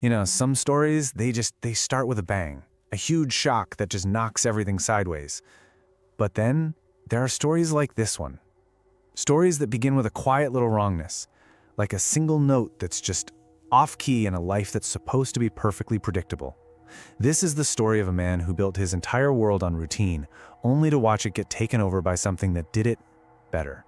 Some stories, they start with a bang, a huge shock that just knocks everything sideways. But then, there are stories like this one. Stories that begin with a quiet little wrongness, like a single note that's just off-key in a life that's supposed to be perfectly predictable. This is the story of a man who built his entire world on routine, only to watch it get taken over by something that did it better.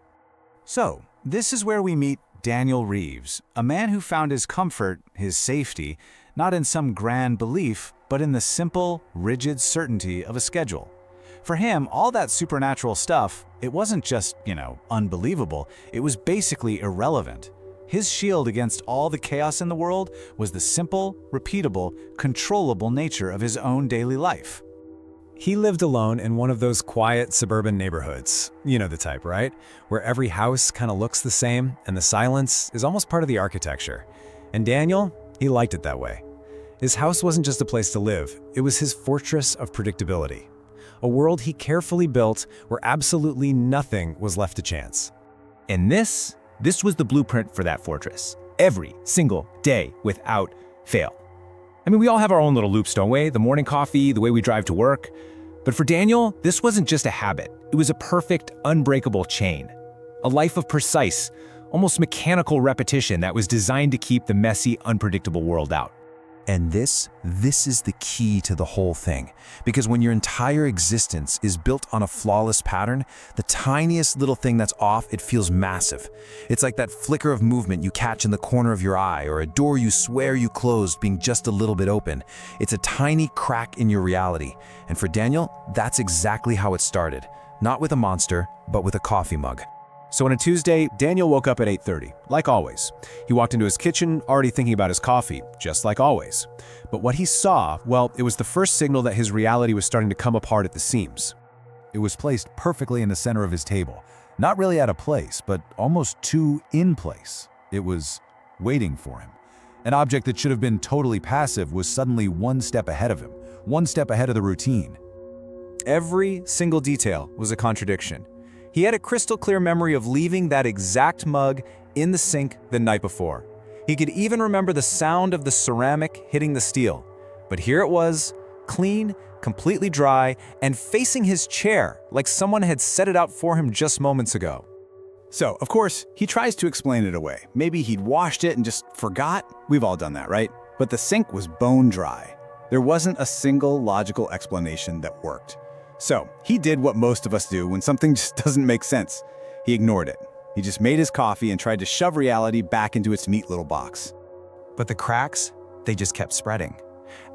So, this is where we meet Daniel Reeves, a man who found his comfort, his safety, not in some grand belief, but in the simple, rigid certainty of a schedule. For him, all that supernatural stuff, it wasn't just, unbelievable, it was basically irrelevant. His shield against all the chaos in the world was the simple, repeatable, controllable nature of his own daily life. He lived alone in one of those quiet suburban neighborhoods. You know the type, right? Where every house kind of looks the same and the silence is almost part of the architecture. And Daniel, he liked it that way. His house wasn't just a place to live, it was his fortress of predictability. A world he carefully built where absolutely nothing was left to chance. And this was the blueprint for that fortress. Every single day, without fail. I mean, we all have our own little loops, don't we? The morning coffee, the way we drive to work. But for Daniel, this wasn't just a habit. It was a perfect, unbreakable chain. A life of precise, almost mechanical repetition that was designed to keep the messy, unpredictable world out. And this is the key to the whole thing. Because when your entire existence is built on a flawless pattern, the tiniest little thing that's off, it feels massive. It's like that flicker of movement you catch in the corner of your eye, or a door you swear you closed being just a little bit open. It's a tiny crack in your reality. And for Daniel, that's exactly how it started. Not with a monster, but with a coffee mug. So on a Tuesday, Daniel woke up at 8:30, like always. He walked into his kitchen, already thinking about his coffee, just like always. But what he saw, well, it was the first signal that his reality was starting to come apart at the seams. It was placed perfectly in the center of his table. Not really out of place, but almost too in place. It was waiting for him. An object that should have been totally passive was suddenly one step ahead of him, one step ahead of the routine. Every single detail was a contradiction. He had a crystal clear memory of leaving that exact mug in the sink the night before. He could even remember the sound of the ceramic hitting the steel. But here it was, clean, completely dry, and facing his chair like someone had set it out for him just moments ago. So, of course, he tries to explain it away. Maybe he'd washed it and just forgot. We've all done that, right? But the sink was bone dry. There wasn't a single logical explanation that worked. So, he did what most of us do when something just doesn't make sense. He ignored it. He just made his coffee and tried to shove reality back into its neat little box. But the cracks, they just kept spreading.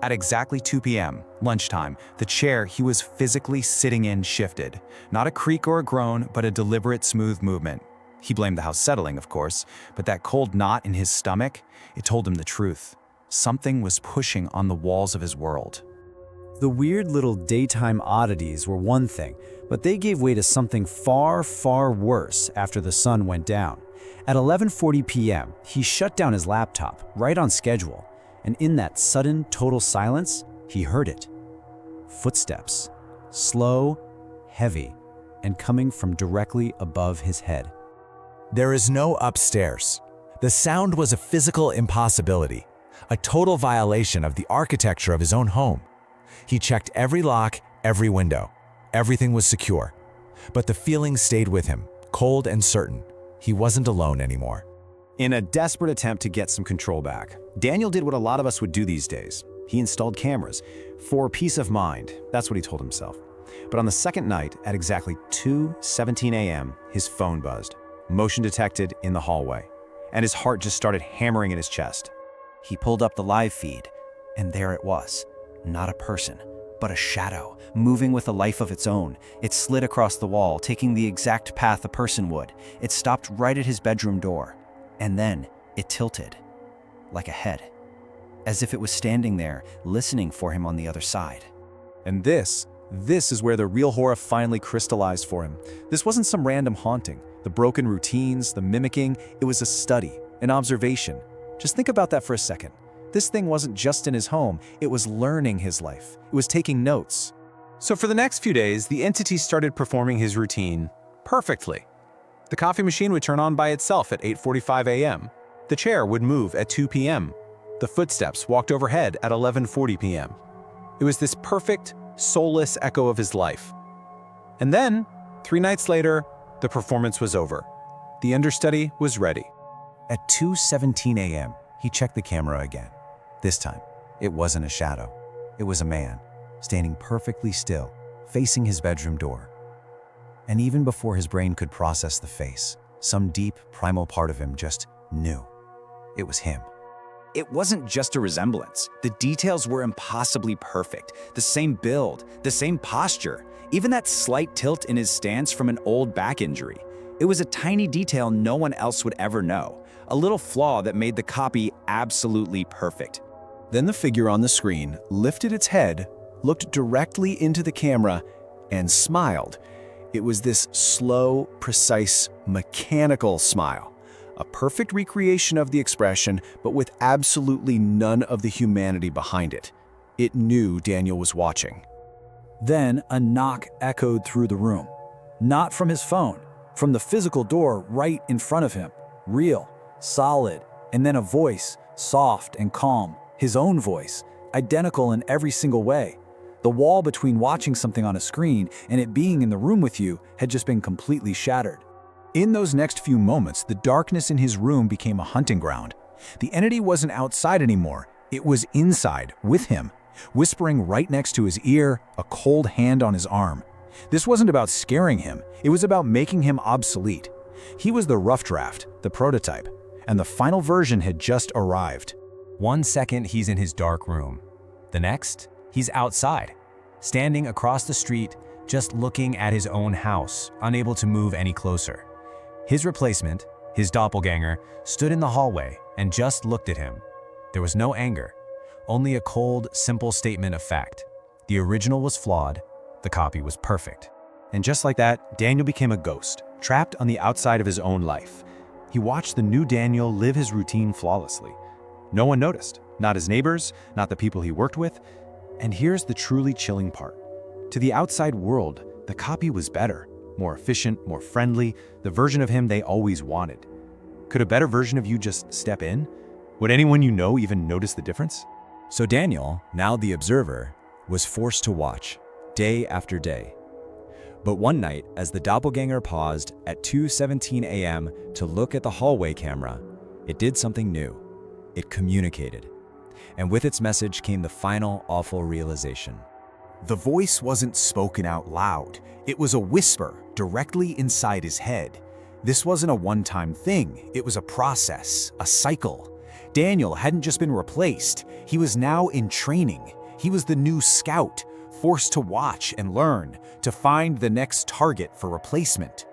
At exactly 2 p.m., lunchtime, the chair he was physically sitting in shifted. Not a creak or a groan, but a deliberate, smooth movement. He blamed the house settling, of course, but that cold knot in his stomach, it told him the truth. Something was pushing on the walls of his world. The weird little daytime oddities were one thing, but they gave way to something far, far worse after the sun went down. At 11:40 p.m., he shut down his laptop, right on schedule, and in that sudden, total silence, he heard it. Footsteps, slow, heavy, and coming from directly above his head. There is no upstairs. The sound was a physical impossibility, a total violation of the architecture of his own home. He checked every lock, every window. Everything was secure. But the feeling stayed with him, cold and certain. He wasn't alone anymore. In a desperate attempt to get some control back, Daniel did what a lot of us would do these days. He installed cameras. For peace of mind, that's what he told himself. But on the second night, at exactly 2:17 a.m., his phone buzzed. Motion detected in the hallway. And his heart just started hammering in his chest. He pulled up the live feed, and there it was. Not a person, but a shadow, moving with a life of its own. It slid across the wall, taking the exact path a person would. It stopped right at his bedroom door. And then it tilted, like a head, as if it was standing there, listening for him on the other side. And this is where the real horror finally crystallized for him. This wasn't some random haunting. The broken routines, the mimicking, it was a study, an observation. Just think about that for a second. This thing wasn't just in his home, it was learning his life. It was taking notes. So for the next few days, the entity started performing his routine perfectly. The coffee machine would turn on by itself at 8:45 a.m. The chair would move at 2 p.m. the footsteps walked overhead at 11:40 p.m. It was this perfect, soulless echo of his life. And then, 3 nights later, the performance was over. The understudy was ready. At 2:17 a.m., he checked the camera again. This time, it wasn't a shadow. It was a man, standing perfectly still, facing his bedroom door. And even before his brain could process the face, some deep, primal part of him just knew. It was him. It wasn't just a resemblance. The details were impossibly perfect. The same build, the same posture, even that slight tilt in his stance from an old back injury. It was a tiny detail no one else would ever know, a little flaw that made the copy absolutely perfect. Then the figure on the screen lifted its head, looked directly into the camera, and smiled. It was this slow, precise, mechanical smile. A perfect recreation of the expression, but with absolutely none of the humanity behind it. It knew Daniel was watching. Then a knock echoed through the room. Not from his phone, from the physical door right in front of him. Real, solid, and then a voice, soft and calm, his own voice, identical in every single way. The wall between watching something on a screen and it being in the room with you had just been completely shattered. In those next few moments, the darkness in his room became a hunting ground. The entity wasn't outside anymore. It was inside, with him, whispering right next to his ear, a cold hand on his arm. This wasn't about scaring him. It was about making him obsolete. He was the rough draft, the prototype, and the final version had just arrived. 1 second, he's in his dark room. The next, he's outside, standing across the street, just looking at his own house, unable to move any closer. His replacement, his doppelganger, stood in the hallway and just looked at him. There was no anger, only a cold, simple statement of fact. The original was flawed, the copy was perfect. And just like that, Daniel became a ghost, trapped on the outside of his own life. He watched the new Daniel live his routine flawlessly. No one noticed, not his neighbors, not the people he worked with. And here's the truly chilling part. To the outside world, the copy was better, more efficient, more friendly, the version of him they always wanted. Could a better version of you just step in? Would anyone you know even notice the difference? So Daniel, now the observer, was forced to watch, day after day. But one night, as the doppelganger paused at 2:17 a.m. to look at the hallway camera, it did something new. It communicated. And with its message came the final awful realization. The voice wasn't spoken out loud. It was a whisper directly inside his head. This wasn't a one-time thing. It was a process, a cycle. Daniel hadn't just been replaced. He was now in training. He was the new scout, forced to watch and learn, to find the next target for replacement.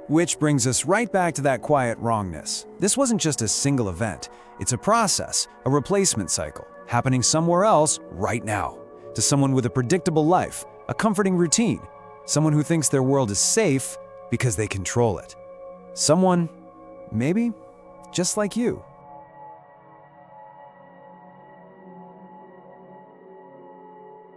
Which brings us right back to that quiet wrongness. This wasn't just a single event. It's a process, a replacement cycle, happening somewhere else right now. To someone with a predictable life, a comforting routine, someone who thinks their world is safe because they control it. Someone, maybe, just like you.